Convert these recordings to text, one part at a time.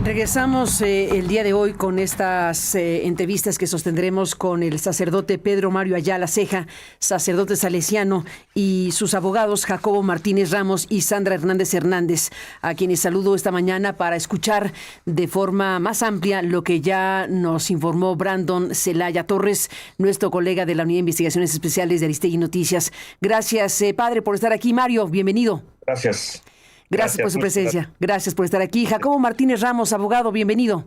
Regresamos el día de hoy con estas entrevistas que sostendremos con el sacerdote Pedro Mario Ayala Ceja, sacerdote salesiano, y sus abogados Jacobo Martínez Ramos y Sandra Hernández Hernández, a quienes saludo esta mañana para escuchar de forma más amplia lo que ya nos informó Brandon Celaya Torres, nuestro colega de la Unidad de Investigaciones Especiales de Aristegui Noticias. Gracias, padre, por estar aquí. Mario, bienvenido. Gracias. Gracias por su presencia. Gracias por estar aquí. Jacobo Martínez Ramos, abogado, bienvenido.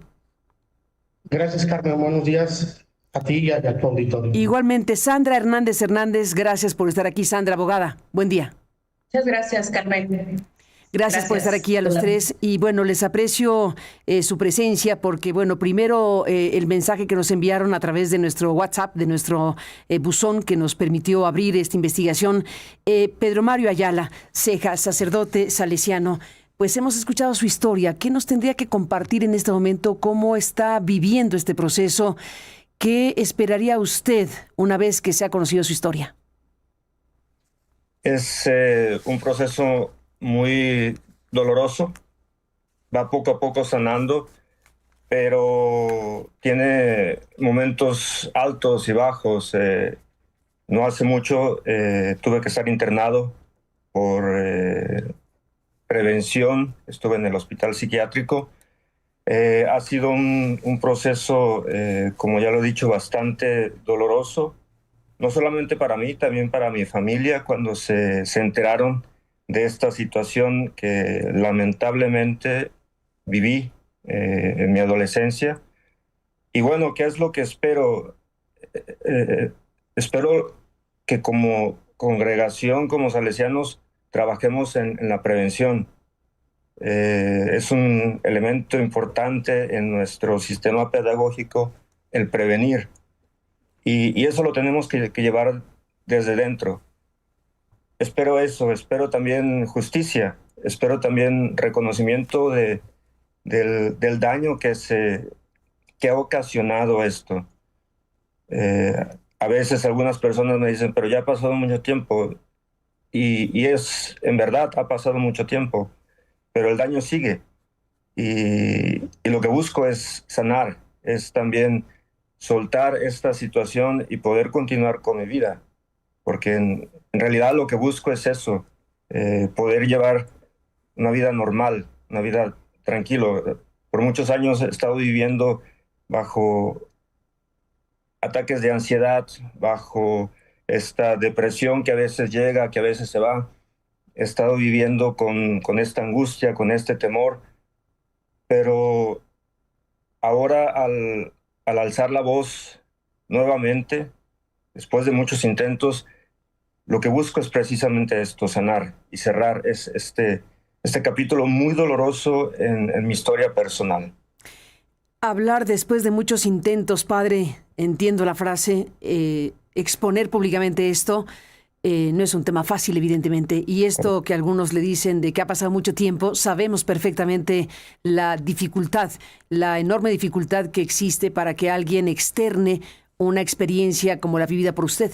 Gracias, Carmen. Buenos días a ti y a tu auditorio. Igualmente, Sandra Hernández Hernández, gracias por estar aquí. Sandra, abogada, buen día. Muchas gracias, Carmen. Gracias por estar aquí a los tres y bueno, les aprecio su presencia porque bueno, primero el mensaje que nos enviaron a través de nuestro WhatsApp, de nuestro buzón que nos permitió abrir esta investigación. Pedro Mario Ayala Ceja, sacerdote salesiano, pues hemos escuchado su historia. ¿Qué nos tendría que compartir en este momento? ¿Cómo está viviendo este proceso? ¿Qué esperaría usted una vez que se ha conocido su historia? Es un proceso muy doloroso, va poco a poco sanando, pero tiene momentos altos y bajos. No hace mucho tuve que estar internado por prevención, estuve en el hospital psiquiátrico. Ha sido un proceso, como ya lo he dicho, bastante doloroso, no solamente para mí, también para mi familia, cuando se enteraron de esta situación que lamentablemente viví en mi adolescencia. Y bueno, ¿qué es lo que espero? Espero que como congregación, como salesianos, trabajemos en la prevención. Es un elemento importante en nuestro sistema pedagógico el prevenir. Y eso lo tenemos que llevar desde dentro. Espero eso, espero también justicia, espero también reconocimiento del daño que ha ocasionado esto. A veces algunas personas me dicen, pero ya ha pasado mucho tiempo, y en verdad ha pasado mucho tiempo, pero el daño sigue. Y lo que busco es sanar, es también soltar esta situación y poder continuar con mi vida. Porque en realidad lo que busco es eso, poder llevar una vida normal, una vida tranquila. Por muchos años he estado viviendo bajo ataques de ansiedad, bajo esta depresión que a veces llega, que a veces se va. He estado viviendo con esta angustia, con este temor, pero ahora al alzar la voz nuevamente, después de muchos intentos, lo que busco es precisamente esto, sanar y cerrar este capítulo muy doloroso en mi historia personal. Hablar después de muchos intentos, padre, entiendo la frase, exponer públicamente esto no es un tema fácil, evidentemente, y esto que algunos le dicen de que ha pasado mucho tiempo, sabemos perfectamente la dificultad, la enorme dificultad que existe para que alguien externe una experiencia como la vivida por usted.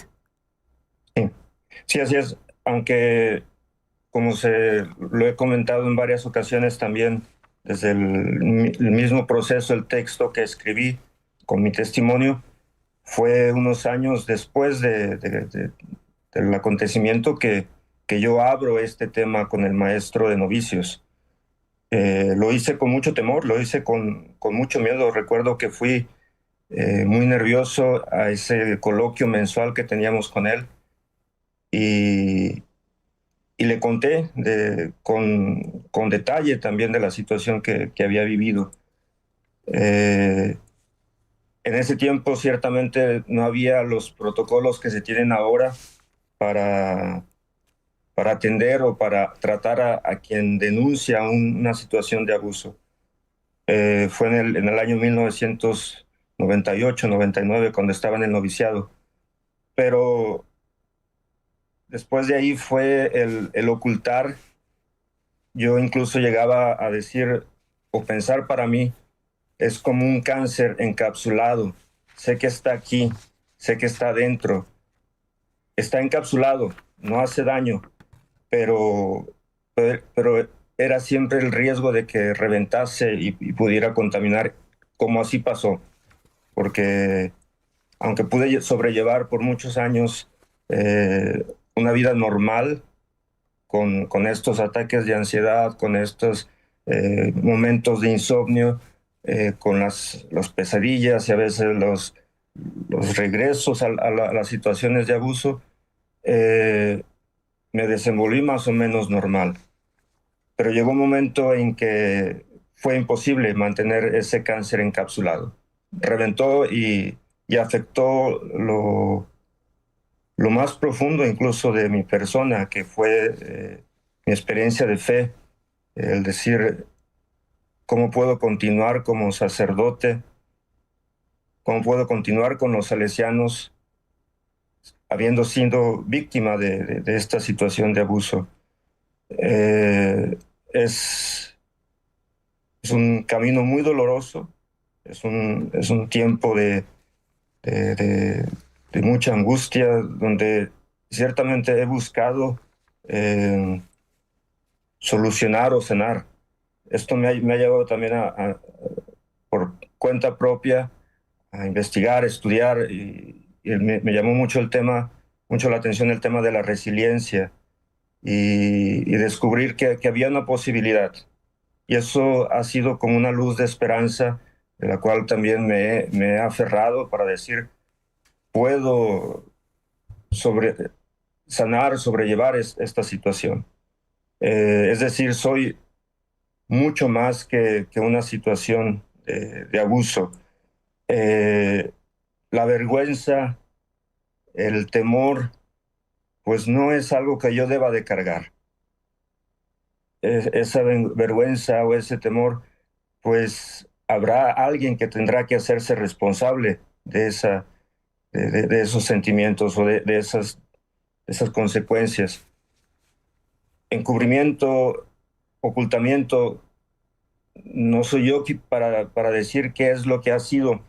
Sí, así es, aunque como lo he comentado en varias ocasiones también, desde el mismo proceso, el texto que escribí con mi testimonio, fue unos años después del acontecimiento que yo abro este tema con el maestro de novicios. Lo hice con mucho temor, lo hice con mucho miedo. Recuerdo que fui muy nervioso a ese coloquio mensual que teníamos con él. Y le conté con detalle también de la situación que había vivido. En ese tiempo ciertamente no había los protocolos que se tienen ahora para atender o para tratar a quien denuncia una situación de abuso. Fue en el año 1998, 99, cuando estaba en el noviciado. Pero después de ahí fue el ocultar. Yo incluso llegaba a decir o pensar para mí, es como un cáncer encapsulado. Sé que está aquí, sé que está dentro. Está encapsulado, no hace daño, pero era siempre el riesgo de que reventase y pudiera contaminar, como así pasó, porque aunque pude sobrellevar por muchos años una vida normal, con estos ataques de ansiedad, con estos momentos de insomnio, con las pesadillas y a veces los regresos a las situaciones de abuso, me desenvolví más o menos normal. Pero llegó un momento en que fue imposible mantener ese cáncer encapsulado. Reventó y afectó lo más profundo incluso de mi persona, que fue mi experiencia de fe, el decir, ¿cómo puedo continuar como sacerdote? ¿Cómo puedo continuar con los salesianos habiendo sido víctima de esta situación de abuso? Eh, es, es un camino muy doloroso, es un tiempo de, de- de mucha angustia, donde ciertamente he buscado eh, solucionar o sanar. Esto me ha llevado también por cuenta propia, a investigar, estudiar, y me llamó mucho mucho la atención el tema de la resiliencia y descubrir que había una posibilidad. Y eso ha sido como una luz de esperanza, de la cual también me he aferrado para decir, puedo sanar, sobrellevar esta situación. Es decir, soy mucho más que una situación de abuso. Eh, la vergüenza, el temor, pues no es algo que yo deba de cargar. Esa vergüenza o ese temor, pues habrá alguien que tendrá que hacerse responsable de esos sentimientos o de esas consecuencias. Encubrimiento, ocultamiento, no soy yo para decir qué es lo que ha sido,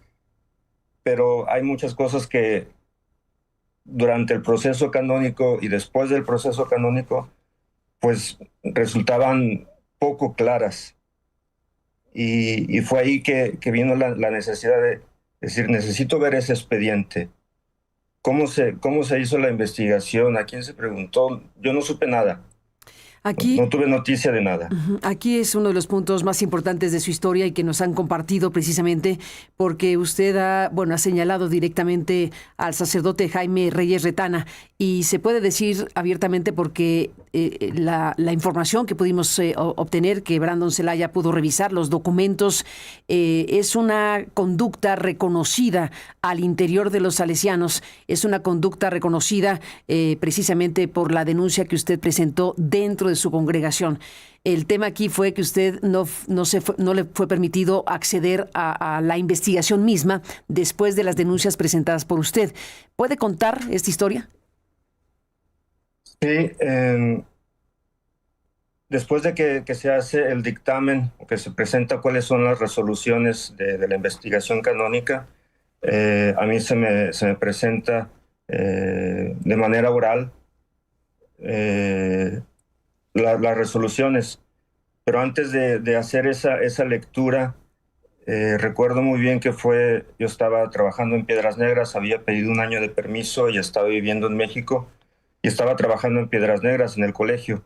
pero hay muchas cosas que durante el proceso canónico y después del proceso canónico, pues resultaban poco claras. Y fue ahí que vino la necesidad de decir, necesito ver ese expediente. Cómo se hizo la investigación? ¿A quién se preguntó? Yo no supe nada. No Aquí tuve noticia de nada. Ujú. Aquí es uno de los puntos más importantes de su historia y que nos han compartido precisamente porque usted ha señalado directamente al sacerdote Jaime Reyes Retana y se puede decir abiertamente porque la información que pudimos obtener, que Brandon Celaya pudo revisar, los documentos, es una conducta reconocida al interior de los salesianos, es una conducta reconocida precisamente por la denuncia que usted presentó dentro de su congregación. El tema aquí fue que usted no le fue permitido acceder a la investigación misma después de las denuncias presentadas por usted. ¿Puede contar esta historia? Sí, después de que se hace el dictamen, o que se presenta cuáles son las resoluciones de la investigación canónica, a mí se me presenta de manera oral eh, las resoluciones. Pero antes de hacer esa lectura, recuerdo muy bien que yo estaba trabajando en Piedras Negras, había pedido un año de permiso y estaba viviendo en México y estaba trabajando en Piedras Negras en el colegio.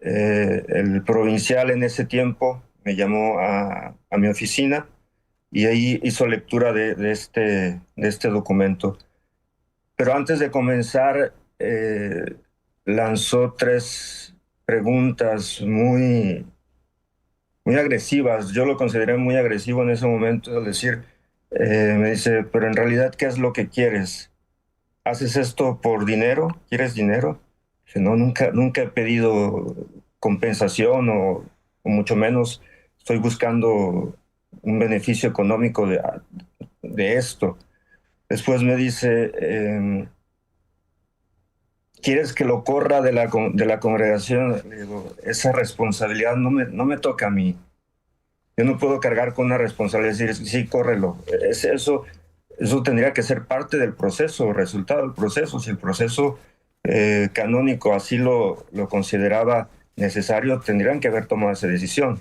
El provincial en ese tiempo me llamó a mi oficina y ahí hizo lectura de este documento. Pero antes de comenzar, lanzó tres preguntas muy agresivas. Yo lo consideré muy agresivo en ese momento, es decir, me dice, pero en realidad, ¿qué es lo que quieres? ¿Haces esto por dinero? ¿Quieres dinero? Dije, no, nunca he pedido compensación o mucho menos estoy buscando un beneficio económico de esto. Después me dice, ¿quieres que lo corra de la congregación? Le digo, esa responsabilidad no me toca a mí. Yo no puedo cargar con una responsabilidad y decir, sí, córrelo. Eso tendría que ser parte del proceso, resultado del proceso. Si el proceso canónico así lo consideraba necesario, tendrían que haber tomado esa decisión,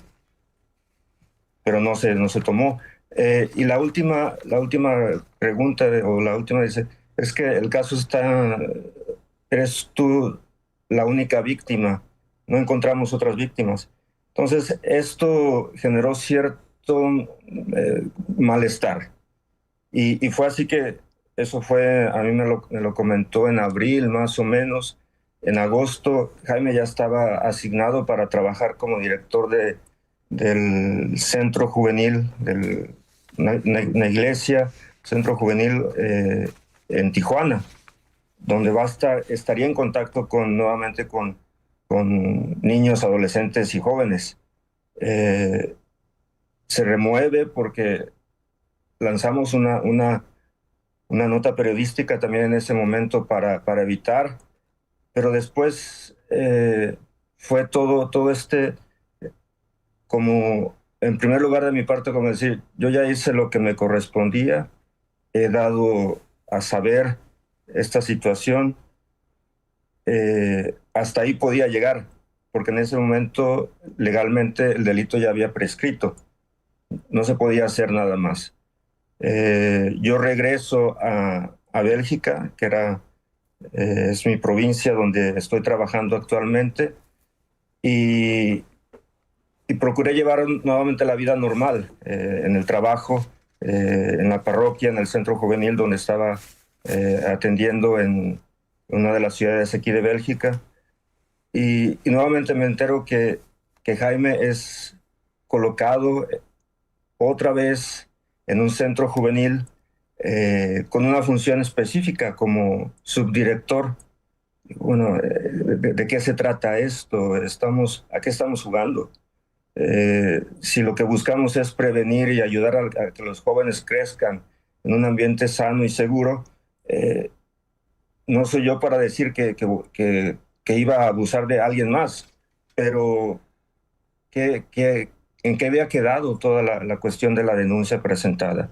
pero no se tomó. Y la última pregunta, o la última dice, es que el caso está, eres tú la única víctima, no encontramos otras víctimas. Entonces, esto generó cierto malestar. Y fue así que eso fue, a mí me lo comentó en abril más o menos. En agosto, Jaime ya estaba asignado para trabajar como director del centro juvenil, una iglesia, centro juvenil en Tijuana, donde estaría en contacto nuevamente con niños, adolescentes y jóvenes. Se remueve porque lanzamos una nota periodística también en ese momento para evitar, pero después fue todo como, en primer lugar de mi parte, como decir, yo ya hice lo que me correspondía, he dado a saber esta situación, hasta ahí podía llegar, porque en ese momento legalmente el delito ya había prescrito, no se podía hacer nada más. Yo regreso a Bélgica, que es mi provincia donde estoy trabajando actualmente, y procuré llevar nuevamente la vida normal en el trabajo, en la parroquia, en el centro juvenil donde estaba atendiendo en una de las ciudades aquí de Bélgica. Y nuevamente me entero que Jaime es colocado otra vez en un centro juvenil con una función específica como subdirector. Bueno, ¿de qué se trata esto? ¿A qué estamos jugando? Si lo que buscamos es prevenir y ayudar a que los jóvenes crezcan en un ambiente sano y seguro, no soy yo para decir que iba a abusar de alguien más, pero ¿en qué había quedado toda la cuestión de la denuncia presentada?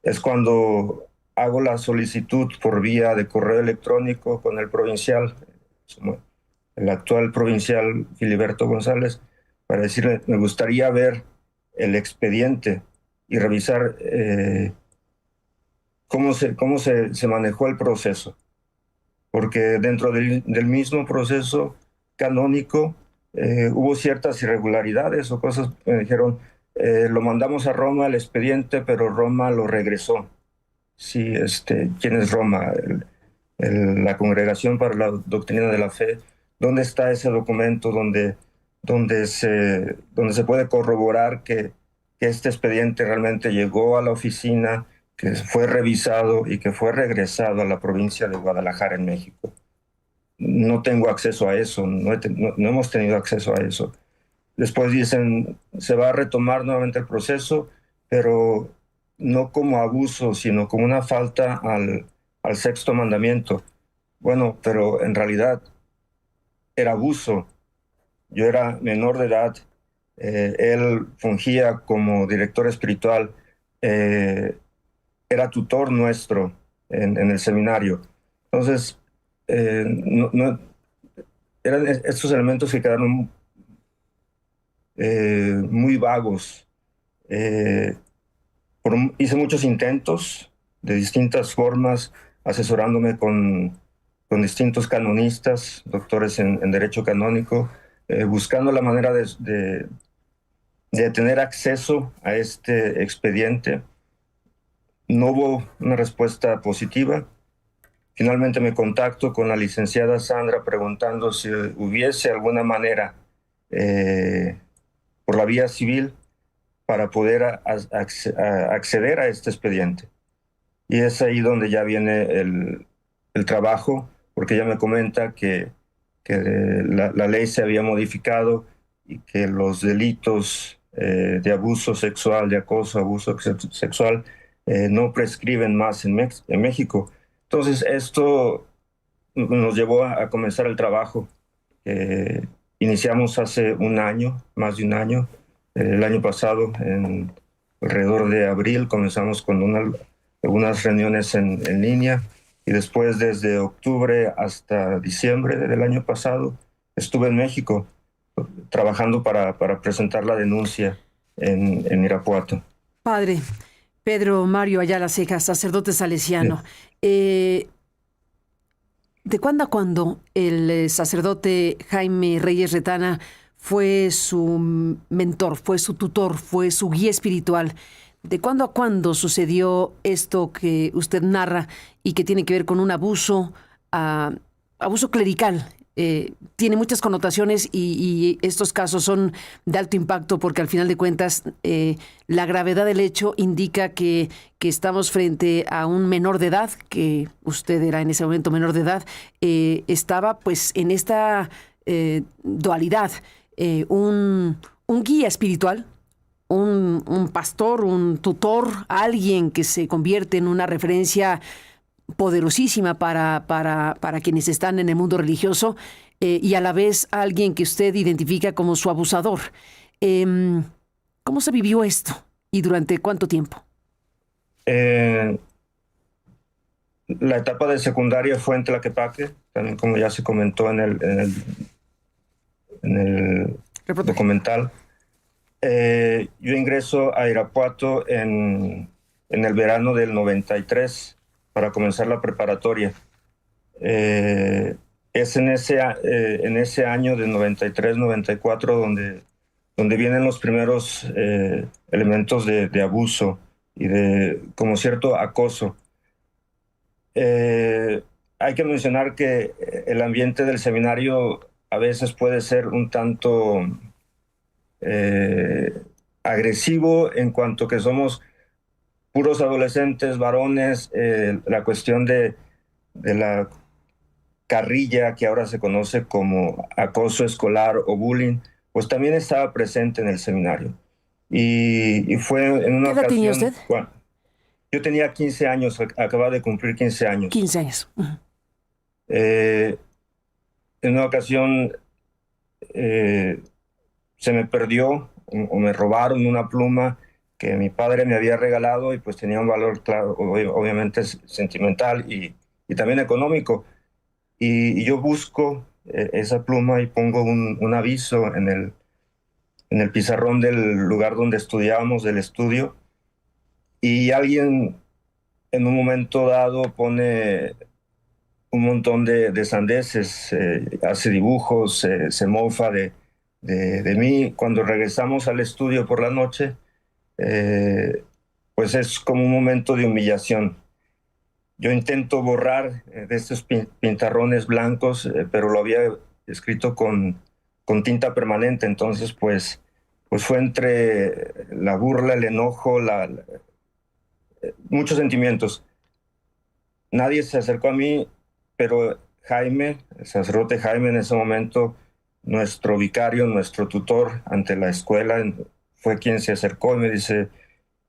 Es cuando hago la solicitud por vía de correo electrónico con el provincial, el actual provincial Filiberto González, para decirle, me gustaría ver el expediente y revisar cómo se manejó el proceso. Porque dentro del mismo proceso canónico hubo ciertas irregularidades o cosas, me dijeron, lo mandamos a Roma el expediente, pero Roma lo regresó. Sí, ¿quién es Roma? La Congregación para la Doctrina de la Fe. ¿Dónde está ese documento donde se puede corroborar que este expediente realmente llegó a la oficina, que fue revisado y que fue regresado a la provincia de Guadalajara en México? No tengo acceso a eso, no hemos tenido acceso a eso. Después dicen, se va a retomar nuevamente el proceso, pero no como abuso, sino como una falta al sexto mandamiento. Bueno, pero en realidad era abuso. Yo era menor de edad, él fungía como director espiritual, era tutor nuestro en el seminario. Entonces, eran estos elementos que quedaron muy vagos. Hice muchos intentos de distintas formas, asesorándome con distintos canonistas, doctores en derecho canónico, buscando la manera de tener acceso a este expediente. No hubo una respuesta positiva. Finalmente me contacto con la licenciada Sandra preguntando si hubiese alguna manera por la vía civil para poder acceder a este expediente. Y es ahí donde ya viene el trabajo, porque ella me comenta que la ley se había modificado y que los delitos de abuso sexual, de acoso, abuso sexual, no prescriben más en México. Entonces, esto nos llevó a comenzar el trabajo. Iniciamos hace un año, más de un año. El año pasado, alrededor de abril, comenzamos con algunas reuniones en línea, y después desde octubre hasta diciembre del año pasado estuve en México trabajando para presentar la denuncia en Irapuato. Padre Pedro Mario Ayala Ceja, sacerdote salesiano. ¿De cuándo a cuándo el sacerdote Jaime Reyes Retana fue su mentor, fue su tutor, fue su guía espiritual? ¿De cuándo a cuándo sucedió esto que usted narra y que tiene que ver con un abuso, abuso clerical? Tiene muchas connotaciones y estos casos son de alto impacto porque al final de cuentas la gravedad del hecho indica que estamos frente a un menor de edad, que usted era en ese momento menor de edad, estaba pues en esta dualidad, un guía espiritual, un pastor, un tutor, alguien que se convierte en una referencia poderosísima para quienes están en el mundo religioso y a la vez alguien que usted identifica como su abusador. ¿Cómo se vivió esto y durante cuánto tiempo? La etapa de secundaria fue en Tlaquepaque, también como ya se comentó en el documental. Yo ingreso a Irapuato en el verano del 93 para comenzar la preparatoria. Es en ese año de 93-94 donde vienen los primeros elementos de abuso y de como cierto acoso. Hay que mencionar que el ambiente del seminario a veces puede ser un tanto agresivo en cuanto que somos puros adolescentes, varones. La cuestión de la carrilla, que ahora se conoce como acoso escolar o bullying, pues también estaba presente en el seminario. Y fue en una ¿Qué edad tenía usted? Bueno, yo tenía 15 años, acababa de cumplir 15 años. 15 años. En una ocasión se me perdió o me robaron una pluma que mi padre me había regalado y pues tenía un valor, claro, obviamente sentimental y también económico. Y yo busco esa pluma y pongo un aviso en el pizarrón del lugar donde estudiábamos, del estudio, y alguien en un momento dado pone un montón de sandeces, hace dibujos, se mofa de mí. Cuando regresamos al estudio por la noche, pues es como un momento de humillación. Yo intento borrar de estos pintarrones blancos, pero lo había escrito con tinta permanente, entonces pues fue entre la burla, el enojo, muchos sentimientos. Nadie se acercó a mí, pero Jaime, el sacerdote Jaime en ese momento, nuestro vicario, nuestro tutor ante la escuela, fue quien se acercó y me dice,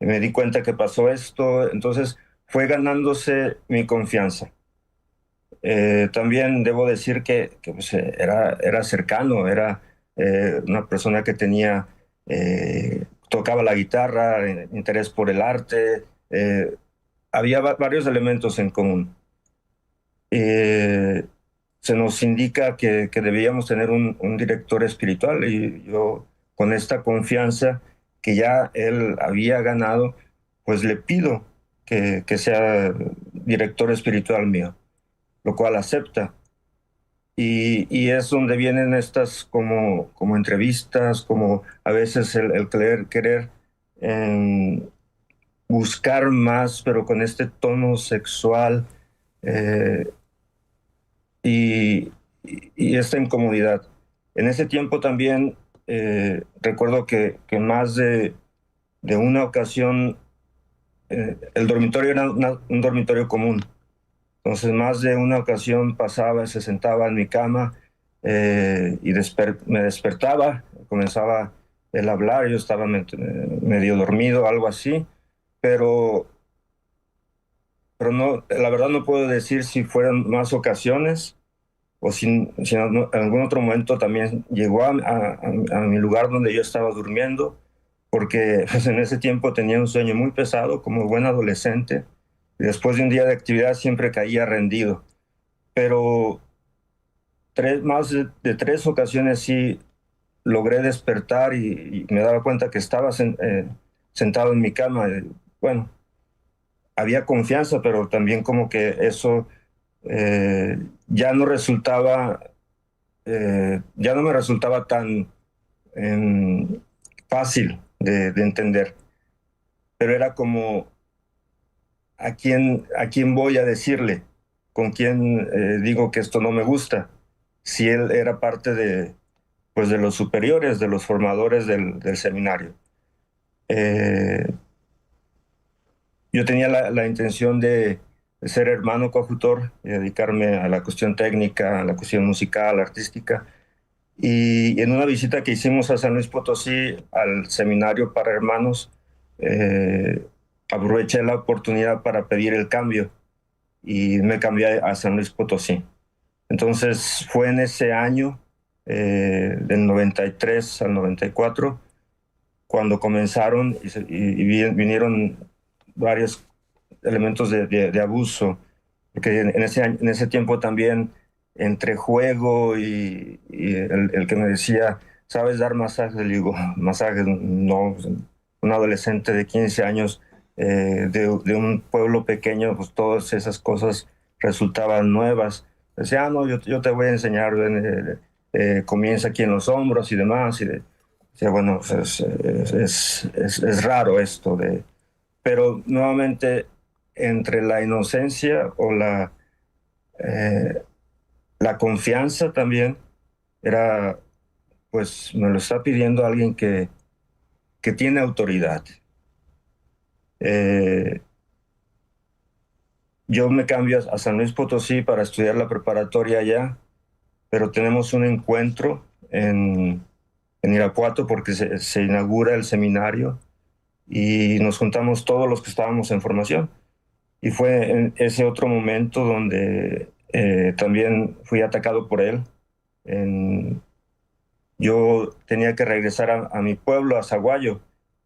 me di cuenta que pasó esto. Entonces fue ganándose mi confianza. También debo decir que pues, era cercano, era una persona que tenía, tocaba la guitarra, interés por el arte, había varios elementos en común. Se nos indica que debíamos tener un director espiritual y yo, con esta confianza que ya él había ganado, pues le pido que sea director espiritual mío, lo cual acepta. Y es donde vienen estas como entrevistas, como a veces el querer buscar más, pero con este tono sexual y esta incomodidad. En ese tiempo también recuerdo que más de una ocasión el dormitorio era un dormitorio común. Entonces, más de una ocasión pasaba, se sentaba en mi cama y me despertaba, comenzaba el hablar, yo estaba medio dormido, algo así, pero no, la verdad no puedo decir si fueron más ocasiones o si en algún otro momento también llegó a mi lugar donde yo estaba durmiendo, porque pues, en ese tiempo tenía un sueño muy pesado como buen adolescente. Y después de un día de actividad siempre caía rendido. Pero más de 3 ocasiones sí logré despertar y me daba cuenta que estaba sentado en mi cama. Bueno, había confianza, pero también como que eso ya no resultaba, ya no me resultaba tan fácil de entender. Pero era como, a quién voy a decirle? ¿Con quién digo que esto no me gusta? Si él era parte de, pues de los superiores, de los formadores del seminario. Eh, yo tenía la intención de ser hermano coadjutor y dedicarme a la cuestión técnica, a la cuestión musical, artística. Y en una visita que hicimos a San Luis Potosí, al seminario para hermanos, eh, aproveché la oportunidad para pedir el cambio y me cambié a San Luis Potosí. Entonces fue en ese año, del 93 al 94, cuando comenzaron y vinieron varios elementos de abuso, porque en ese tiempo también entre juego y el que me decía, ¿sabes dar masajes? Le digo, masajes, no, un adolescente de 15 años de un pueblo pequeño, pues todas esas cosas resultaban nuevas. Decía, no, yo te voy a enseñar, comienza aquí en los hombros y demás, decía, bueno, pues es raro esto pero nuevamente entre la inocencia o eh, la confianza también era, pues me lo está pidiendo alguien que tiene autoridad. Eh, yo me cambio a San Luis Potosí para estudiar la preparatoria allá, pero tenemos un encuentro en Irapuato porque se inaugura el seminario y nos juntamos todos los que estábamos en formación. Y fue en ese otro momento donde también fui atacado por él. Yo tenía que regresar a mi pueblo, a Zaguayo.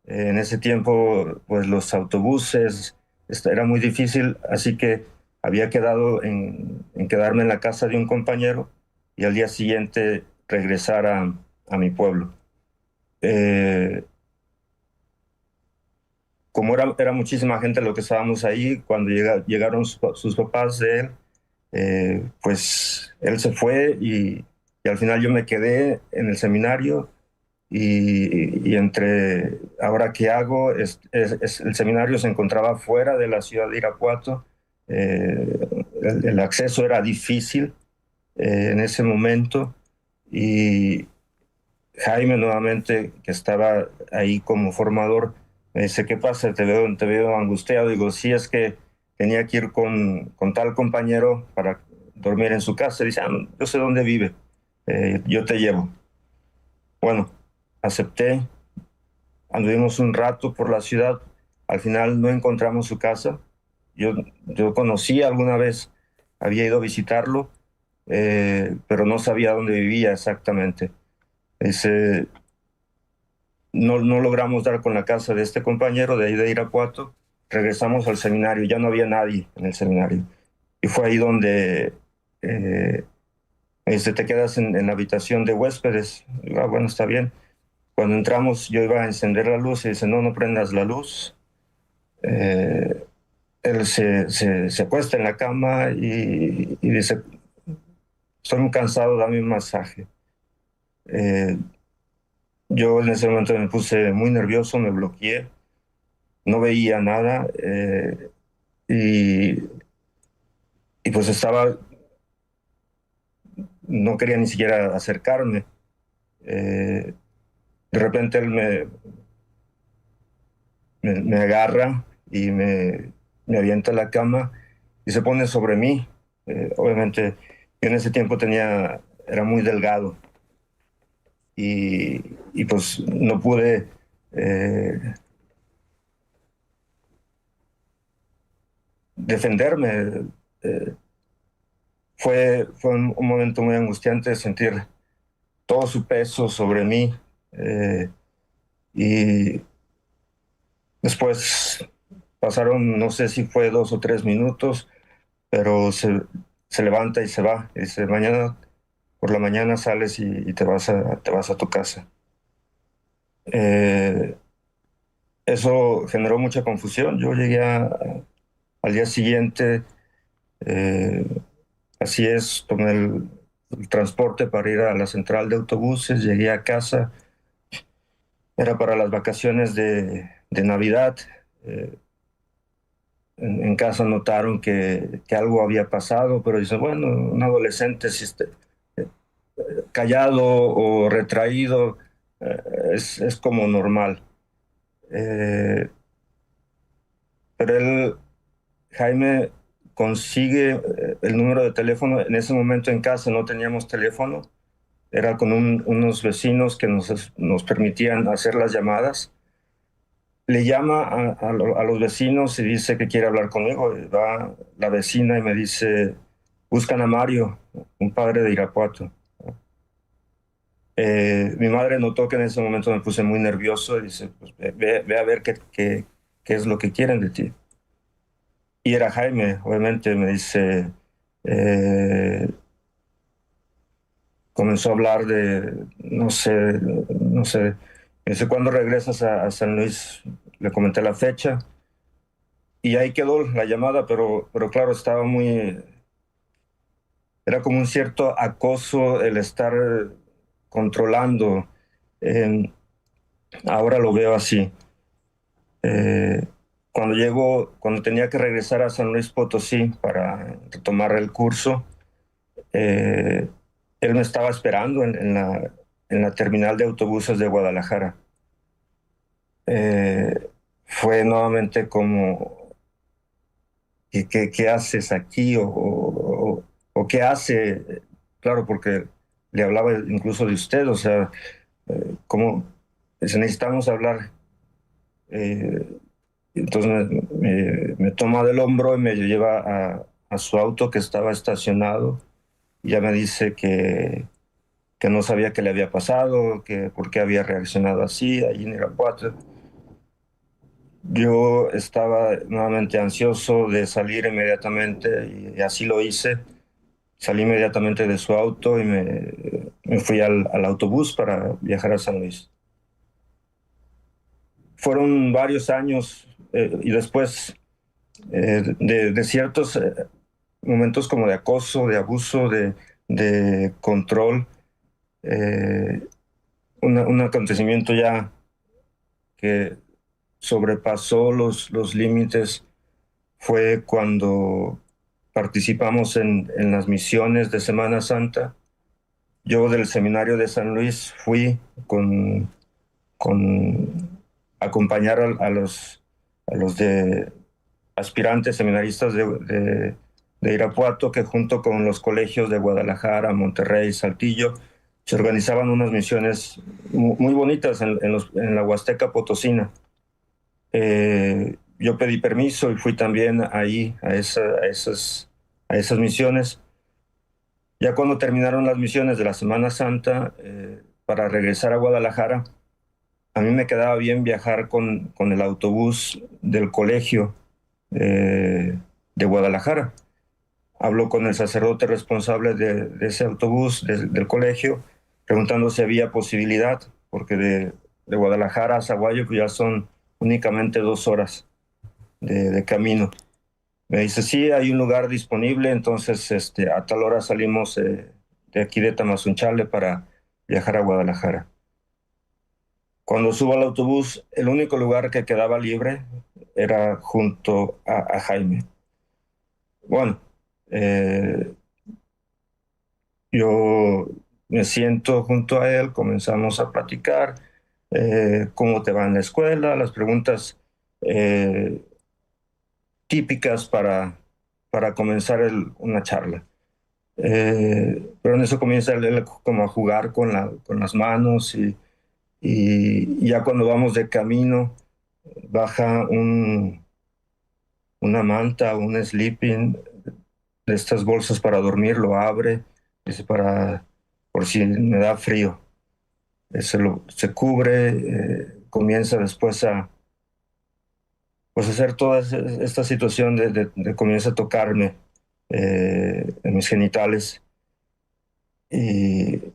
En ese tiempo, pues los autobuses, era muy difícil, así que había quedado en quedarme en la casa de un compañero y al día siguiente regresar a mi pueblo. Eh, como era muchísima gente lo que estábamos ahí, cuando llegaron sus papás de él, pues él se fue y al final yo me quedé en el seminario y entre, ahora qué hago, el seminario se encontraba fuera de la ciudad de Irapuato, el acceso era difícil en ese momento y Jaime nuevamente, que estaba ahí como formador, me dice, ¿qué pasa? Te veo angustiado. Digo, sí, es que tenía que ir con tal compañero para dormir en su casa. Dice, yo sé dónde vive, yo te llevo. Bueno, acepté, anduvimos un rato por la ciudad, al final no encontramos su casa. Yo conocí alguna vez, había ido a visitarlo, pero no sabía dónde vivía exactamente. Dice, no logramos dar con la casa de este compañero de ahí de Irapuato, regresamos al seminario, ya no había nadie en el seminario. Y fue ahí donde te quedas en la habitación de huéspedes. Digo, bueno, está bien. Cuando entramos yo iba a encender la luz y dice, no prendas la luz. Él se acuesta en la cama y dice, estoy muy cansado, dame un masaje. Yo en ese momento me puse muy nervioso, me bloqueé, no veía nada y, y pues no quería ni siquiera acercarme. De repente él me agarra y me avienta a la cama y se pone sobre mí. Obviamente yo en ese tiempo era muy delgado y pues no pude defenderme. Eh, fue un momento muy angustiante sentir todo su peso sobre mí. Y después pasaron, no sé si fue 2 o 3 minutos, pero se levanta y se va. Y dice, mañana por la mañana sales y te vas a tu casa. Eso generó mucha confusión. Yo llegué al día siguiente, eh, así es, tomé el transporte para ir a la central de autobuses, llegué a casa, era para las vacaciones de Navidad. eh, en casa notaron que algo había pasado, pero dicen, bueno, un adolescente si eh, callado o retraído eh, es como normal. Eh, pero Jaime, consigue el número de teléfono. En ese momento en casa no teníamos teléfono, era con unos vecinos que nos permitían hacer las llamadas. Le llama a los vecinos y dice que quiere hablar conmigo. Va la vecina y me dice, buscan a Mario, un padre de Irapuato. Mi madre notó que en ese momento me puse muy nervioso y dice, pues ve a ver qué es lo que quieren de ti. Y era Jaime, obviamente, me dice, eh, comenzó a hablar de, no sé, me dice, ¿cuándo regresas a San Luis? Le comenté la fecha y ahí quedó la llamada, pero claro, era como un cierto acoso el estar controlando. Eh, Ahora lo veo así. Eh, cuando tenía que regresar a San Luis Potosí para retomar el curso, eh, él me estaba esperando en la terminal de autobuses de Guadalajara. Eh, Fue nuevamente como, ¿qué haces aquí? O ¿qué hace? Claro, porque le hablaba incluso de usted, o sea, ¿cómo? Dice, necesitamos hablar. Eh, entonces me toma del hombro y me lleva a su auto que estaba estacionado. Y ya me dice que no sabía qué le había pasado, que por qué había reaccionado así allí en Irapuato. Yo estaba nuevamente ansioso de salir inmediatamente y así lo hice. Salí inmediatamente de su auto y me fui al autobús para viajar a San Luis. Fueron varios años y después de ciertos momentos como de acoso, de abuso, de control, eh, un acontecimiento ya que sobrepasó los límites fue cuando participamos en las misiones de Semana Santa. Yo del seminario de San Luis fui con acompañar a los de aspirantes seminaristas de Irapuato, que junto con los colegios de Guadalajara, Monterrey, Saltillo, se organizaban unas misiones muy bonitas en la Huasteca Potosina. Yo pedí permiso y fui también ahí a esas misiones. Ya cuando terminaron las misiones de la Semana Santa, para regresar a Guadalajara, a mí me quedaba bien viajar con el autobús del colegio de Guadalajara. Habló con el sacerdote responsable de ese autobús del colegio, preguntando si había posibilidad, porque de Guadalajara a Zaguayo pues ya son únicamente 2 horas de camino. Me dice, sí, hay un lugar disponible, entonces a tal hora salimos de aquí de Tamazunchale para viajar a Guadalajara. Cuando subo al autobús, el único lugar que quedaba libre era junto a Jaime. Bueno, eh, yo me siento junto a él, comenzamos a platicar, cómo te va en la escuela, las preguntas eh, típicas para comenzar una charla. Pero en eso comienza él como a jugar con las manos y ya cuando vamos de camino baja una manta, un sleeping de estas bolsas para dormir, lo abre, dice por si me da frío. Se cubre, comienza después a pues hacer toda esta situación comienza a tocarme en mis genitales Y,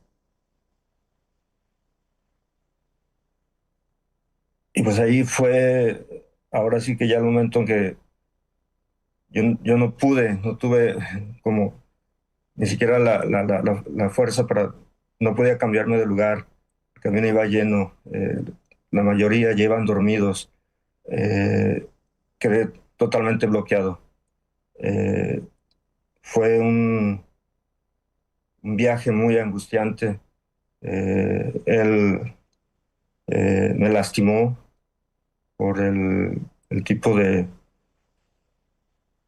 y pues ahí fue, ahora sí que ya el momento en que yo no pude, no tuve como ni siquiera la fuerza para, no podía cambiarme de lugar, el camión iba lleno, la mayoría ya iban dormidos, eh, quedé totalmente bloqueado. Eh, Fue un viaje muy angustiante. Él me lastimó por el tipo de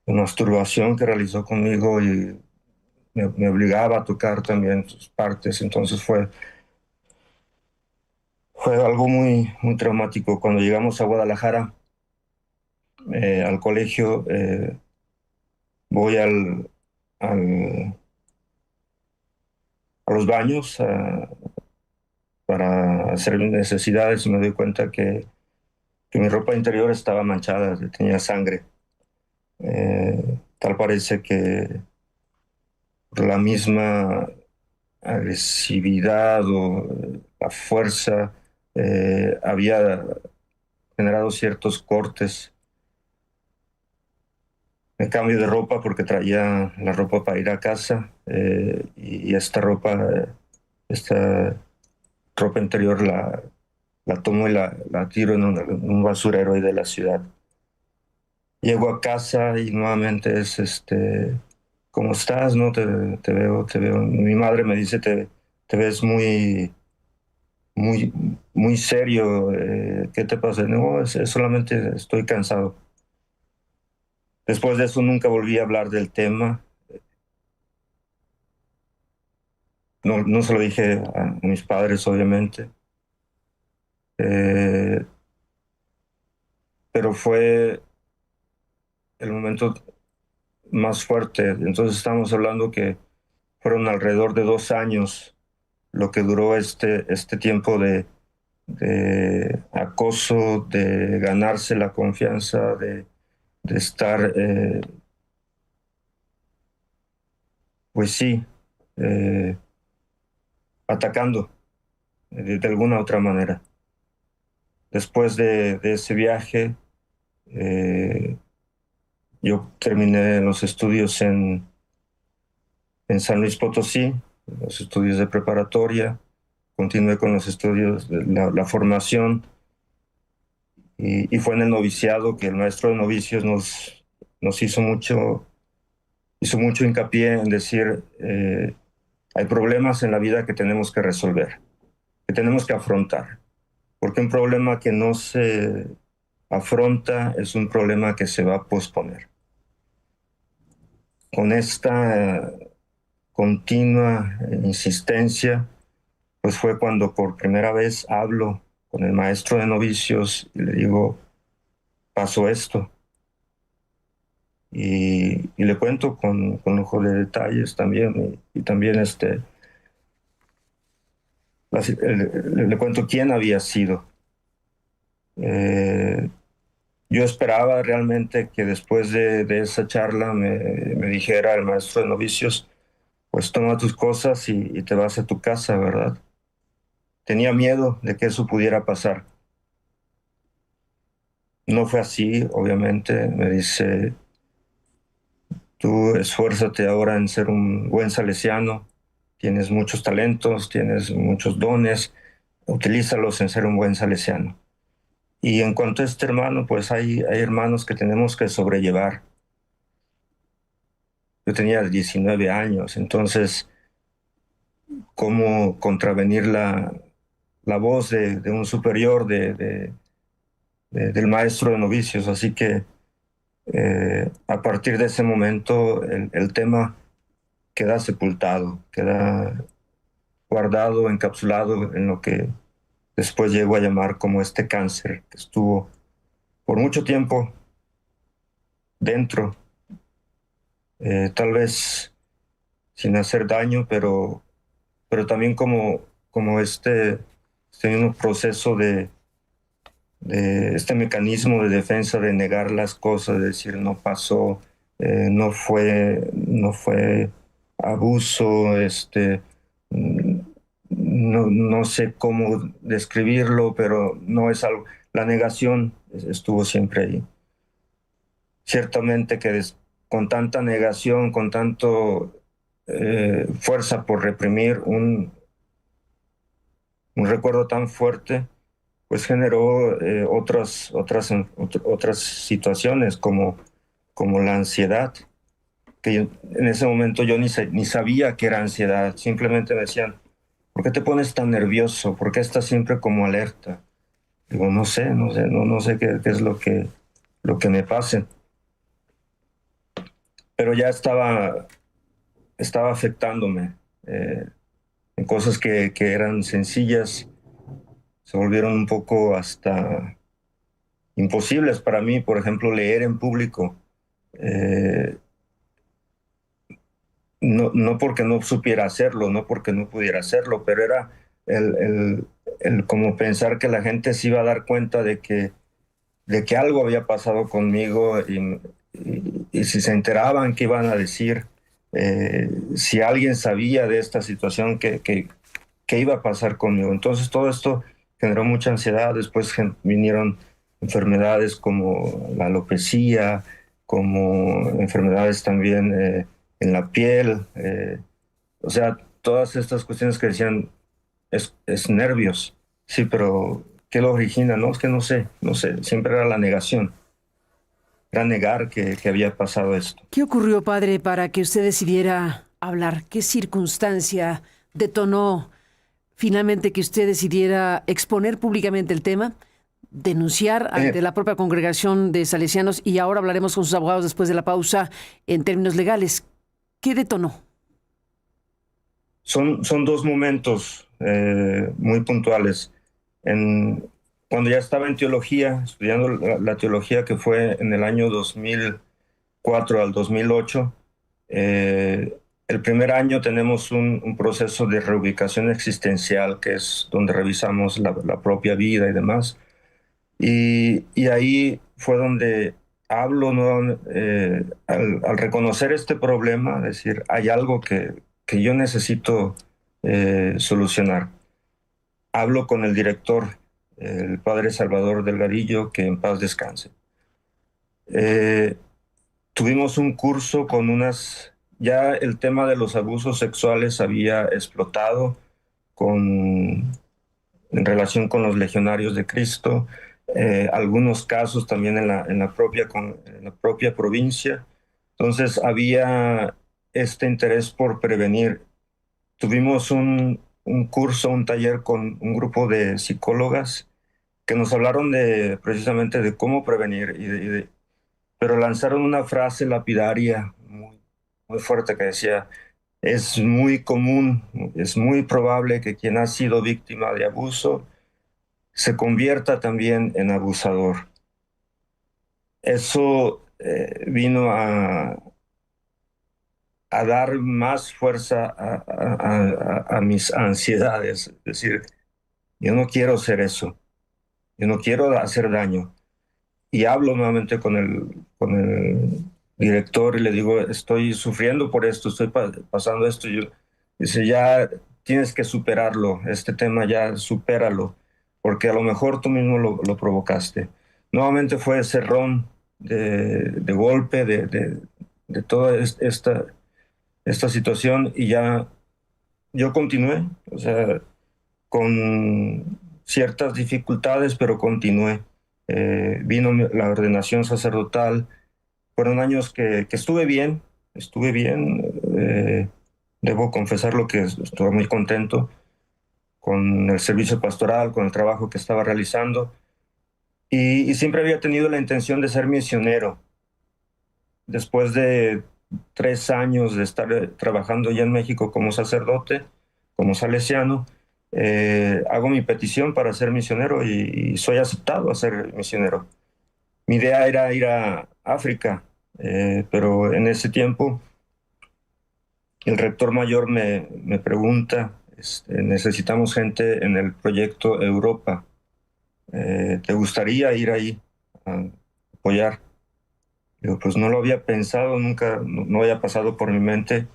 masturbación que realizó conmigo y me obligaba a tocar también sus partes. Entonces fue algo muy traumático. Cuando llegamos a Guadalajara, al colegio, voy al- a los baños para hacer mis necesidades y me doy cuenta que mi ropa interior estaba manchada, que tenía sangre. Tal parece que por la misma agresividad o la fuerza había generado ciertos cortes. Me cambio de ropa porque traía la ropa para ir a casa y esta esta ropa interior la tomo y la tiro en en un basurero ahí de la ciudad. Llego a casa y nuevamente es ¿cómo estás? ¿No? Te veo. Mi madre me dice, te ves muy, muy serio. ¿Qué te pasa? No, es solamente estoy cansado. Después de eso nunca volví a hablar del tema. No se lo dije a mis padres, obviamente. Eh, pero fue el momento más fuerte. Entonces estamos hablando que fueron alrededor de 2 años lo que duró este tiempo de acoso, de ganarse la confianza, de estar, pues sí, eh, atacando de alguna otra manera. Después de ese viaje, eh, yo terminé los estudios en San Luis Potosí, los estudios de preparatoria, continué con los estudios, de la formación, y fue en el noviciado que el maestro de novicios nos hizo mucho hincapié en decir, hay problemas en la vida que tenemos que resolver, que tenemos que afrontar, porque un problema que no se afronta es un problema que se va a posponer. Con esta continua insistencia, pues fue cuando por primera vez hablo con el maestro de novicios y le digo, pasó esto. Y le cuento con lujo de detalles también, y también le cuento quién había sido. Eh, yo esperaba realmente que después de esa charla me dijera el maestro de novicios, pues toma tus cosas y te vas a tu casa, ¿verdad? Tenía miedo de que eso pudiera pasar. No fue así, obviamente. Me dice, tú esfuérzate ahora en ser un buen salesiano, tienes muchos talentos, tienes muchos dones, utilízalos en ser un buen salesiano. Y en cuanto a este hermano, pues hay hermanos que tenemos que sobrellevar. Yo tenía 19 años, entonces, ¿cómo contravenir la voz de un superior, del maestro de novicios? Así que a partir de ese momento el tema queda sepultado, queda guardado, encapsulado en lo que después llego a llamar como este cáncer que estuvo por mucho tiempo dentro, tal vez sin hacer daño, pero también como este mismo proceso de este mecanismo de defensa de negar las cosas, de decir no pasó, no fue abuso, mm, no sé cómo describirlo, pero no es algo, la negación estuvo siempre ahí. Ciertamente que con tanta negación, con tanto fuerza por reprimir un recuerdo tan fuerte, pues generó otras situaciones como la ansiedad, que en ese momento yo ni sabía que era ansiedad, simplemente me decían, ¿por qué te pones tan nervioso? ¿Por qué estás siempre como alerta? Digo, no sé qué es lo que me pase. Pero ya estaba afectándome. En cosas que eran sencillas se volvieron un poco hasta imposibles para mí. Por ejemplo, leer en público. Eh, no porque no supiera hacerlo, no porque no pudiera hacerlo, pero era el, el, el como pensar que la gente se iba a dar cuenta de que algo había pasado conmigo y si se enteraban, ¿qué iban a decir? Si alguien sabía de esta situación, ¿qué iba a pasar conmigo? Entonces todo esto generó mucha ansiedad. Después vinieron enfermedades como la alopecia, como enfermedades también en la piel. O sea, todas estas cuestiones que decían es nervios. Sí, pero ¿qué lo origina? No, es que no sé, siempre era la negación, era negar que había pasado esto. ¿Qué ocurrió, padre, para que usted decidiera hablar? ¿Qué circunstancia detonó finalmente que usted decidiera exponer públicamente el tema, denunciar ante Eh, la propia congregación de salesianos y ahora hablaremos con sus abogados después de la pausa en términos legales? ¿Qué detonó? son dos momentos muy puntuales. En, cuando ya estaba en teología, estudiando la teología que fue en el año 2004 al 2008, el primer año tenemos un proceso de reubicación existencial, que es donde revisamos la propia vida y demás. Y ahí fue donde hablo al reconocer este problema, decir, hay algo que yo necesito solucionar. Hablo con el director, el padre Salvador Delgadillo, que en paz descanse. Eh, Tuvimos un curso con ya el tema de los abusos sexuales había explotado con, en relación con los legionarios de Cristo, algunos casos también en la propia provincia. Entonces había este interés por prevenir. Tuvimos un curso, un taller con un grupo de psicólogas que nos hablaron precisamente de cómo prevenir, pero lanzaron una frase lapidaria muy fuerte que decía, es muy común, es muy probable que quien ha sido víctima de abuso se convierta también en abusador. Eso vino a dar más fuerza a mis ansiedades. Es decir, yo no quiero ser eso, yo no quiero hacer daño. Y hablo nuevamente con el director y le digo, estoy sufriendo por esto, estoy pasando esto. Dice, ya tienes que superarlo, este tema ya supéralo, porque a lo mejor tú mismo lo provocaste. Nuevamente fue ese ron de golpe, de toda esta situación y ya yo continué, o sea, con ciertas dificultades, pero continué. Vino la ordenación sacerdotal. Fueron años que estuve bien. Debo confesarlo que estuve muy contento con el servicio pastoral, con el trabajo que estaba realizando. Y siempre había tenido la intención de ser misionero. Después de 3 años de estar trabajando ya en México como sacerdote, como salesiano, hago mi petición para ser misionero y soy aceptado a ser misionero. Mi idea era ir a África, pero en ese tiempo el rector mayor me pregunta, necesitamos gente en el proyecto Europa, ¿te gustaría ir ahí a apoyar? Digo, pues no lo había pensado, nunca, no había pasado por mi mente.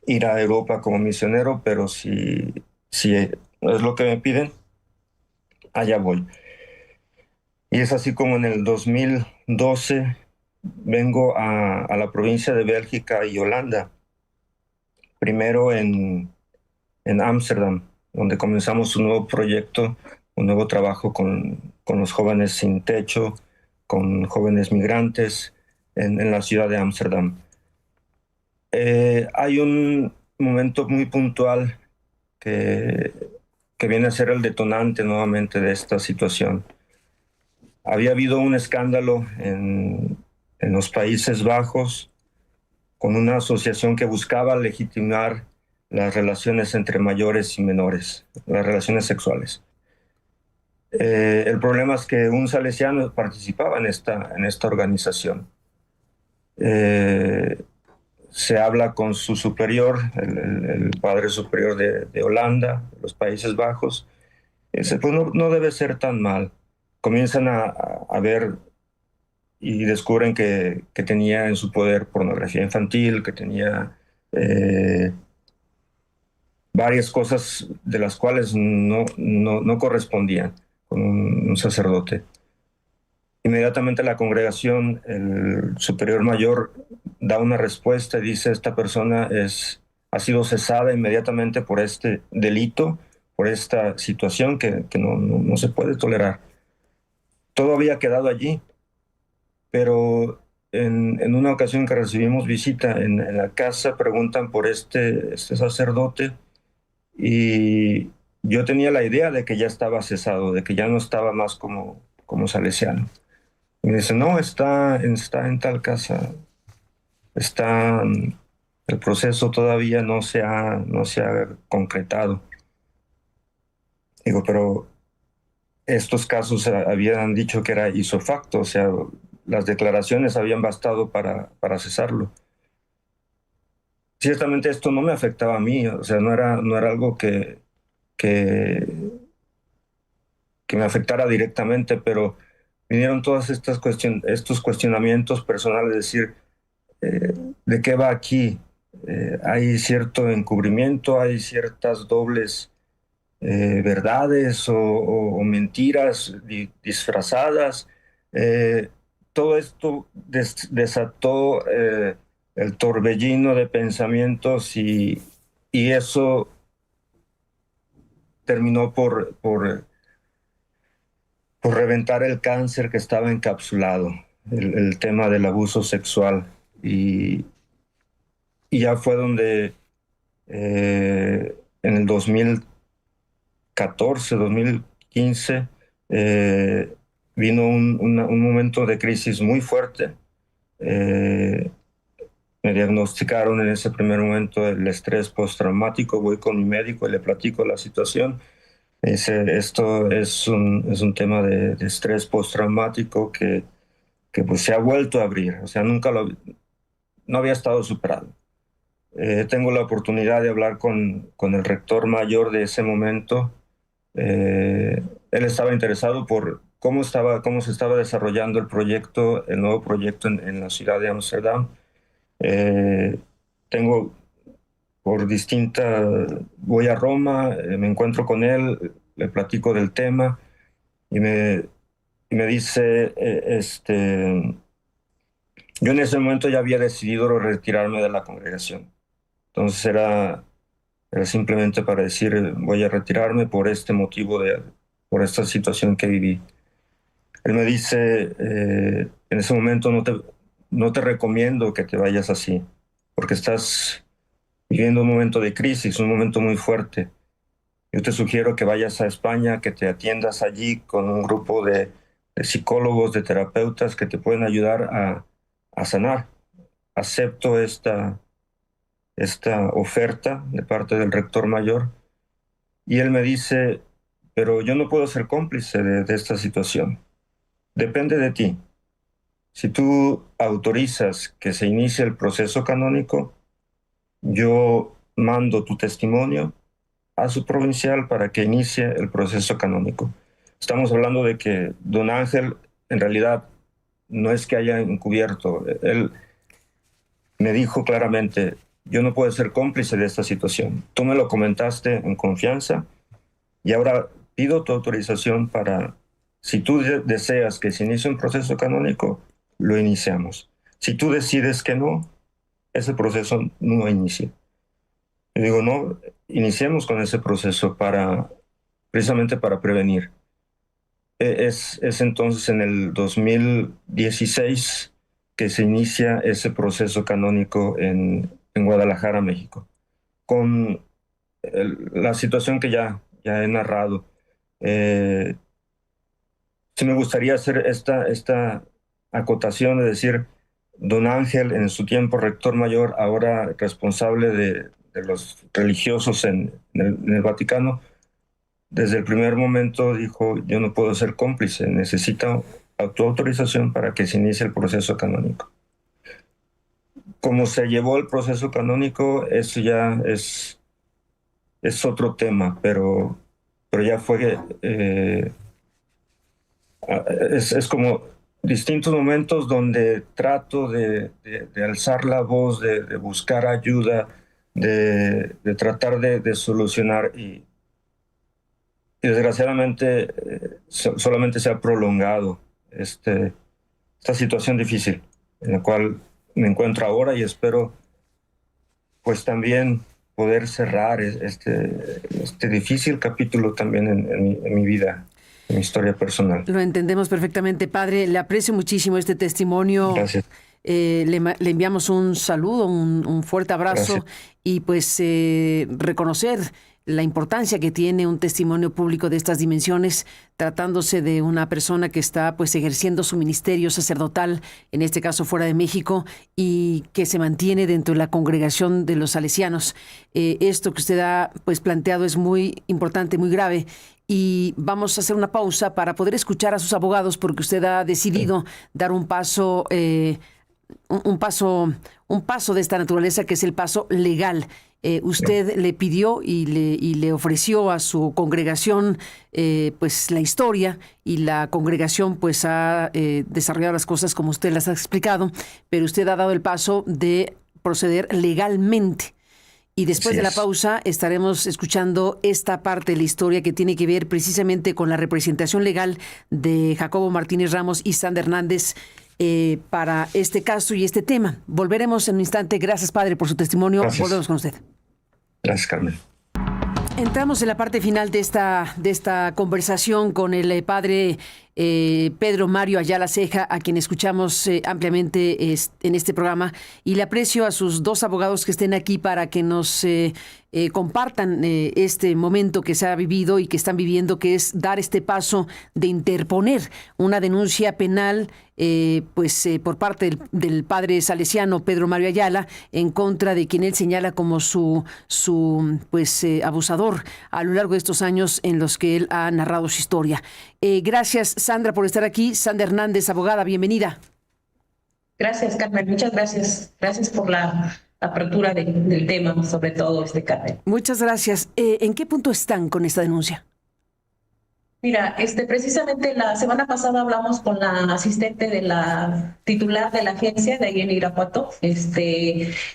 ir a Europa como misionero, pero si es lo que me piden, allá voy. Y es así como en el 2012 vengo a la provincia de Bélgica y Holanda, primero en Ámsterdam, donde comenzamos un nuevo proyecto, un nuevo trabajo con los jóvenes sin techo, con jóvenes migrantes en la ciudad de Ámsterdam. Hay un momento muy puntual que, que viene a ser el detonante nuevamente de esta situación. Había habido un escándalo en los Países Bajos con una asociación que buscaba legitimar las relaciones entre mayores y menores, las relaciones sexuales. El problema es que un salesiano participaba en esta organización. Se habla con su superior, el padre superior de Holanda, de los Países Bajos. Dice, pues no debe ser tan mal. Comienzan a ver y descubren que tenía en su poder pornografía infantil, que tenía varias cosas de las cuales no correspondían con un sacerdote. Inmediatamente la congregación, el superior mayor, da una respuesta y dice, esta persona ha sido cesada inmediatamente por este delito, por esta situación que no se puede tolerar. Todo había quedado allí, pero en una ocasión que recibimos visita en la casa, preguntan por este sacerdote y yo tenía la idea de que ya estaba cesado, de que ya no estaba más como salesiano. Y me dice, no, está en tal casa, el proceso todavía no se ha concretado. Digo, pero estos casos habían dicho que era ipso facto, o sea, las declaraciones habían bastado para cesarlo. Ciertamente esto no me afectaba a mí, o sea, no era algo que, que me afectara directamente, pero vinieron todas estos cuestionamientos personales, es decir, ¿de qué va aquí? Hay cierto encubrimiento, hay ciertas dobles verdades o mentiras disfrazadas. Eh, Todo esto desató el torbellino de pensamientos y eso terminó por reventar el cáncer que estaba encapsulado, el tema del abuso sexual. Y ya fue donde en el 2014, 2015, vino un momento de crisis muy fuerte. Me diagnosticaron en ese primer momento el estrés postraumático. Voy con mi médico y le platico la situación. Me dice, esto es un tema de estrés postraumático que pues se ha vuelto a abrir. O sea, no había estado superado. Tengo la oportunidad de hablar con el rector mayor de ese momento. Él estaba interesado por cómo se estaba desarrollando el nuevo proyecto en la ciudad de Ámsterdam. Tengo voy a Roma, me encuentro con él, le platico del tema y me dice, yo en ese momento ya había decidido retirarme de la congregación. Entonces era simplemente para decir, voy a retirarme por este motivo, por esta situación que viví. Él me dice, en ese momento no te recomiendo que te vayas así, porque estás viviendo un momento de crisis, un momento muy fuerte. Yo te sugiero que vayas a España, que te atiendas allí con un grupo de psicólogos, de terapeutas que te pueden ayudar a sanar. Acepto esta oferta de parte del rector mayor y él me dice, pero yo no puedo ser cómplice de esta situación. Depende de ti. Si tú autorizas que se inicie el proceso canónico, yo mando tu testimonio a su provincial para que inicie el proceso canónico. Estamos hablando de que don Ángel en realidad no es que haya encubierto. Él me dijo claramente, yo no puedo ser cómplice de esta situación. Tú me lo comentaste en confianza y ahora pido tu autorización para, si tú deseas que se inicie un proceso canónico, lo iniciamos. Si tú decides que no, ese proceso no inicia. Yo digo, no, iniciemos con ese proceso precisamente para prevenir. Es entonces en el 2016 que se inicia ese proceso canónico en Guadalajara, México, con la situación que ya he narrado. Sí me gustaría hacer esta acotación de decir, don Ángel, en su tiempo rector mayor, ahora responsable de los religiosos en el Vaticano, desde el primer momento dijo, yo no puedo ser cómplice, necesito tu autorización para que se inicie el proceso canónico. Como se llevó el proceso canónico, eso ya es otro tema, pero ya fue... es como distintos momentos donde trato de alzar la voz, de buscar ayuda, de tratar de solucionar y desgraciadamente solamente se ha prolongado esta situación difícil en la cual me encuentro ahora y espero pues también poder cerrar este difícil capítulo también en mi vida, en mi historia personal. Lo entendemos perfectamente, padre. Le aprecio muchísimo este testimonio. Gracias. Le enviamos un saludo, un fuerte abrazo. Gracias. Y pues reconocer la importancia que tiene un testimonio público de estas dimensiones, tratándose de una persona que está pues ejerciendo su ministerio sacerdotal, en este caso fuera de México, y que se mantiene dentro de la congregación de los salesianos. Esto que usted ha pues planteado es muy importante, muy grave. Y vamos a hacer una pausa para poder escuchar a sus abogados, porque usted ha decidido dar un paso de esta naturaleza, que es el paso legal. Usted le pidió y le ofreció a su congregación pues la historia, y la congregación pues ha desarrollado las cosas como usted las ha explicado, pero usted ha dado el paso de proceder legalmente. Y después de la pausa estaremos escuchando esta parte de la historia que tiene que ver precisamente con la representación legal de Jacobo Martínez Ramos y Sandra Hernández para este caso y este tema. Volveremos en un instante. Gracias, padre, por su testimonio. Gracias. Volvemos con usted. Gracias, Carmen. Entramos en la parte final de esta conversación con el padre Pedro Mario Ayala Ceja, a quien escuchamos ampliamente en este programa, y le aprecio a sus dos abogados que estén aquí para que nos compartan este momento que se ha vivido y que están viviendo, que es dar este paso de interponer una denuncia penal por parte del padre salesiano Pedro Mario Ayala en contra de quien él señala como su abusador a lo largo de estos años en los que él ha narrado su historia. Gracias, Sandra, por estar aquí. Sandra Hernández, abogada, bienvenida. Gracias, Carmen. Muchas gracias. Gracias por la apertura del tema, sobre todo, Carmen. Muchas gracias. ¿En qué punto están con esta denuncia? Mira, precisamente la semana pasada hablamos con la asistente de la titular de la agencia de ahí en Irapuato.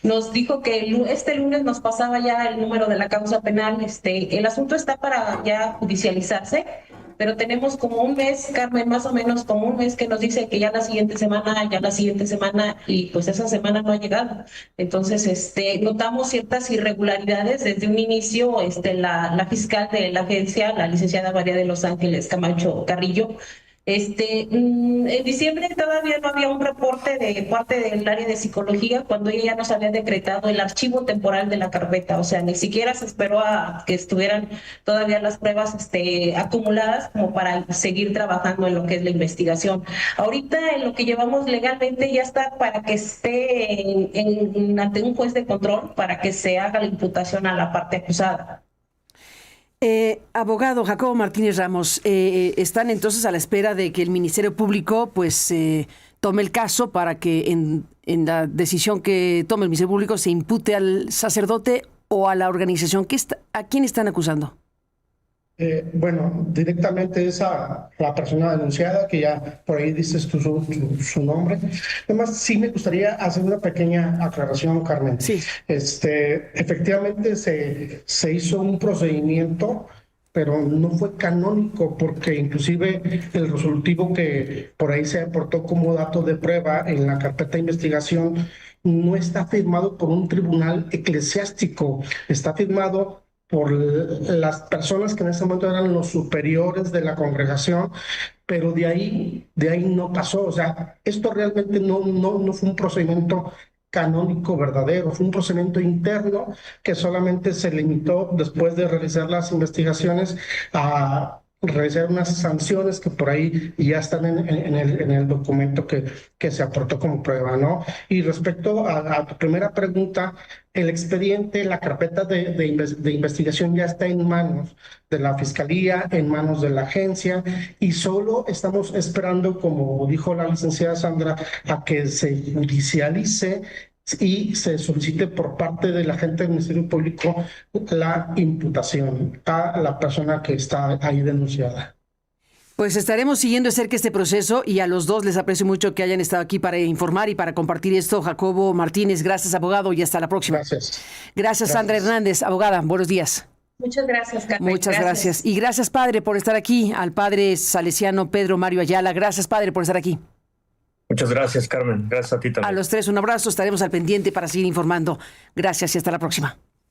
Nos dijo que este lunes nos pasaba ya el número de la causa penal. El asunto está para ya judicializarse, pero tenemos como un mes, Carmen, más o menos como un mes que nos dice que ya la siguiente semana, y pues esa semana no ha llegado. Entonces, notamos ciertas irregularidades desde un inicio. La fiscal de la agencia, la licenciada María de los Ángeles Camacho Carrillo, en diciembre todavía no había un reporte de parte del área de psicología cuando ella ya nos había decretado el archivo temporal de la carpeta. O sea, ni siquiera se esperó a que estuvieran todavía las pruebas acumuladas como para seguir trabajando en lo que es la investigación. Ahorita en lo que llevamos legalmente ya está para que esté ante un juez de control para que se haga la imputación a la parte acusada. Abogado Jacobo Martínez Ramos, están entonces a la espera de que el Ministerio Público pues tome el caso para que en la decisión que tome el Ministerio Público se impute al sacerdote o a la organización. ¿A quién están acusando? Bueno, directamente es a la persona denunciada, que ya por ahí dices tú su nombre. Además, sí me gustaría hacer una pequeña aclaración, Carmen. Sí. Efectivamente se hizo un procedimiento, pero no fue canónico, porque inclusive el resolutivo que por ahí se aportó como dato de prueba en la carpeta de investigación no está firmado por un tribunal eclesiástico, está firmado por las personas que en ese momento eran los superiores de la congregación, pero de ahí no pasó. O sea, esto realmente no fue un procedimiento canónico verdadero, fue un procedimiento interno que solamente se limitó, después de realizar las investigaciones, a realizar unas sanciones que por ahí ya están en el documento que se aportó como prueba, ¿no? Y respecto a tu primera pregunta, el expediente, la carpeta de investigación ya está en manos de la Fiscalía, en manos de la agencia, y solo estamos esperando, como dijo la licenciada Sandra, a que se judicialice y se solicite por parte del agente del Ministerio Público la imputación a la persona que está ahí denunciada. Pues estaremos siguiendo de cerca este proceso, y a los dos les aprecio mucho que hayan estado aquí para informar y para compartir esto. Jacobo Martínez, gracias, abogado, y hasta la próxima. Gracias, Sandra Hernández, abogada. Buenos días. Muchas gracias, Carmen. Muchas gracias. Y gracias, padre, por estar aquí. Al padre salesiano Pedro Mario Ayala. Gracias, padre, por estar aquí. Muchas gracias, Carmen. Gracias a ti también. A los tres un abrazo. Estaremos al pendiente para seguir informando. Gracias y hasta la próxima.